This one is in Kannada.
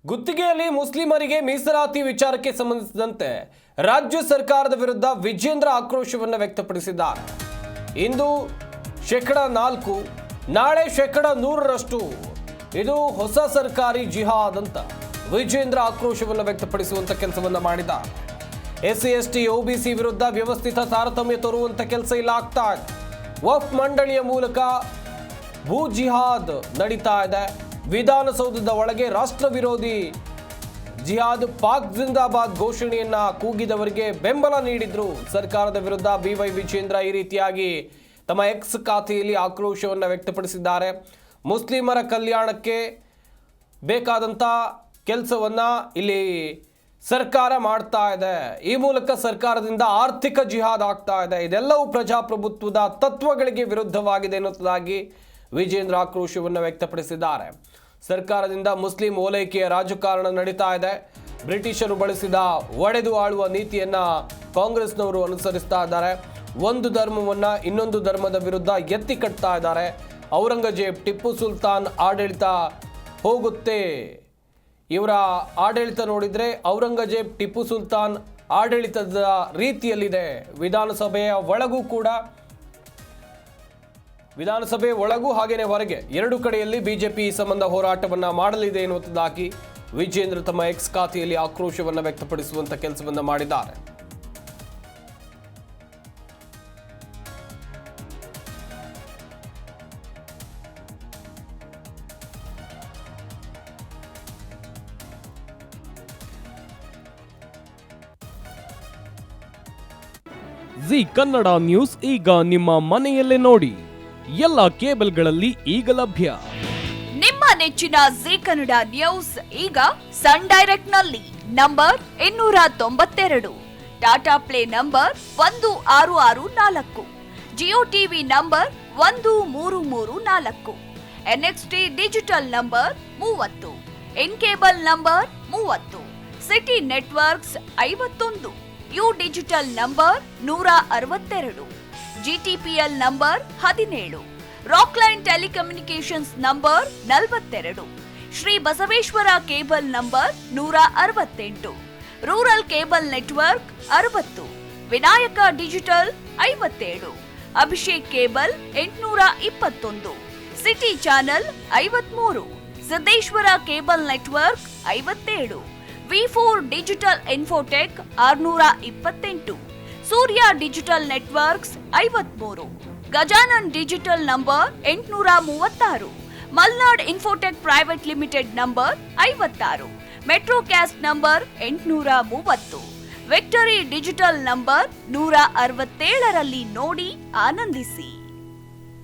ಗುತ್ತಿಗೆಯಲ್ಲಿ ಮುಸ್ಲಿಮರಿಗೆ ಮೀಸಲಾತಿ ವಿಚಾರಕ್ಕೆ ಸಂಬಂಧಿಸಿದಂತೆ ರಾಜ್ಯ ಸರ್ಕಾರದ ವಿರುದ್ಧ ವಿಜೇಂದ್ರ ಆಕ್ರೋಶವನ್ನು ವ್ಯಕ್ತಪಡಿಸಿದ್ದಾರೆ. ಇಂದು 4%, ನಾಳೆ 100% ಇದು ಹೊಸ ಸರ್ಕಾರಿ ಜಿಹಾದ್ ಅಂತ ವಿಜೇಂದ್ರ ಆಕ್ರೋಶವನ್ನು ವ್ಯಕ್ತಪಡಿಸುವಂತ ಕೆಲಸವನ್ನ ಮಾಡಿದ್ದಾರೆ. SC ST OBC ವಿರುದ್ಧ ವ್ಯವಸ್ಥಿತ ತಾರತಮ್ಯ ತೋರುವಂತ ಕೆಲಸ ಇಲ್ಲ ಆಗ್ತಾ ಇದೆ. ವಕ್ಫ್ ಮಂಡಳಿಯ ಮೂಲಕ ಭೂ ಜಿಹಾದ್ ನಡೀತಾ ಇದೆ. ವಿಧಾನಸೌಧದ ಒಳಗೆ ರಾಷ್ಟ್ರ ವಿರೋಧಿ ಜಿಹಾದ್ ಪಾಕ್ ಜಿಂದಾಬಾದ್ ಘೋಷಣೆಯನ್ನ ಕೂಗಿದವರಿಗೆ ಬೆಂಬಲ ನೀಡಿದ್ರು. ಸರ್ಕಾರದ ವಿರುದ್ಧ BY ವಿಜೇಂದ್ರ ಈ ರೀತಿಯಾಗಿ ತಮ್ಮ X ಖಾತೆಯಲ್ಲಿ ಆಕ್ರೋಶವನ್ನು ವ್ಯಕ್ತಪಡಿಸಿದ್ದಾರೆ. ಮುಸ್ಲಿಮರ ಕಲ್ಯಾಣಕ್ಕೆ ಬೇಕಾದಂಥ ಕೆಲಸವನ್ನ ಇಲ್ಲಿ ಸರ್ಕಾರ ಮಾಡ್ತಾ ಇದೆ. ಈ ಮೂಲಕ ಸರ್ಕಾರದಿಂದ ಆರ್ಥಿಕ ಜಿಹಾದ್ ಆಗ್ತಾ ಇದೆ. ಇದೆಲ್ಲವೂ ಪ್ರಜಾಪ್ರಭುತ್ವದ ತತ್ವಗಳಿಗೆ ವಿರುದ್ಧವಾಗಿದೆ ಎನ್ನುವುದಾಗಿ ವಿಜೇಂದ್ರ ಆಕ್ರೋಶವನ್ನು ವ್ಯಕ್ತಪಡಿಸಿದ್ದಾರೆ. ಸರ್ಕಾರದಿಂದ ಮುಸ್ಲಿಂ ಓಲೈಕೆಯ ರಾಜಕಾರಣ ನಡೀತಾ ಇದೆ. ಬ್ರಿಟಿಷರು ಬಳಸಿದ ಒಡೆದು ಆಳುವ ನೀತಿಯನ್ನ ಕಾಂಗ್ರೆಸ್ನವರು ಅನುಸರಿಸ್ತಾ ಇದ್ದಾರೆ. ಒಂದು ಧರ್ಮವನ್ನ ಇನ್ನೊಂದು ಧರ್ಮದ ವಿರುದ್ಧ ಎತ್ತಿ ಕಟ್ತಾ ಇದ್ದಾರೆ. ಔರಂಗಜೇಬ್ ಟಿಪ್ಪು ಸುಲ್ತಾನ್ ಆಡಳಿತ ಹೋಗುತ್ತೆ. ಇವರ ಆಡಳಿತ ನೋಡಿದ್ರೆ ಔರಂಗಜೇಬ್ ಟಿಪ್ಪು ಸುಲ್ತಾನ್ ಆಡಳಿತದ ರೀತಿಯಲ್ಲಿದೆ. ವಿಧಾನಸಭೆ ಒಳಗೂ ಹಾಗೇನೆ ಹೊರಗೆ ಎರಡು ಕಡೆಯಲ್ಲಿ ಬಿಜೆಪಿ ಈ ಸಂಬಂಧ ಹೋರಾಟವನ್ನ ಮಾಡಲಿದೆ ಎನ್ನುವುದಾಗಿ ವಿಜೇಂದ್ರ ತಮ್ಮ X ಖಾತೆಯಲ್ಲಿ ಆಕ್ರೋಶವನ್ನು ವ್ಯಕ್ತಪಡಿಸುವಂತ ಕೆಲಸವನ್ನ ಮಾಡಿದ್ದಾರೆ. ಜಿ ಕನ್ನಡ ನ್ಯೂಸ್ ಈಗ ನಿಮ್ಮ ಮನೆಯಲ್ಲೇ ನೋಡಿ. ಎಲ್ಲ ಕೇಬಲ್ಗಳಲ್ಲಿ ಈಗ ಲಭ್ಯ. ನಿಮ್ಮ ನೆಚ್ಚಿನ ಜಿ ಕನ್ನಡ ನ್ಯೂಸ್ ಈಗ ಸನ್ ಡೈರೆಕ್ಟ್ ನಲ್ಲಿ number 292, Tata play number 1664, Jio TV number 1334, NXT digital number 30, in cable number 30, city networks 51, U digital number 162, GTPL number 17, Rockline telecommunications number 42, Shri Basaveshwara cable number 168, rural cable network 60, Vinayaka digital 57, Abhishek cable 821, city channel 53, Siddeshwara cable network 57, V4 digital Infotech 628, Surya digital networks 53, Gajanan digital number 836, Malnad Infotech Private Limited number 56, Metrocast number 830, Victory Digital number 167ರಲ್ಲಿ ನೋಡಿ ಆನಂದಿಸಿ.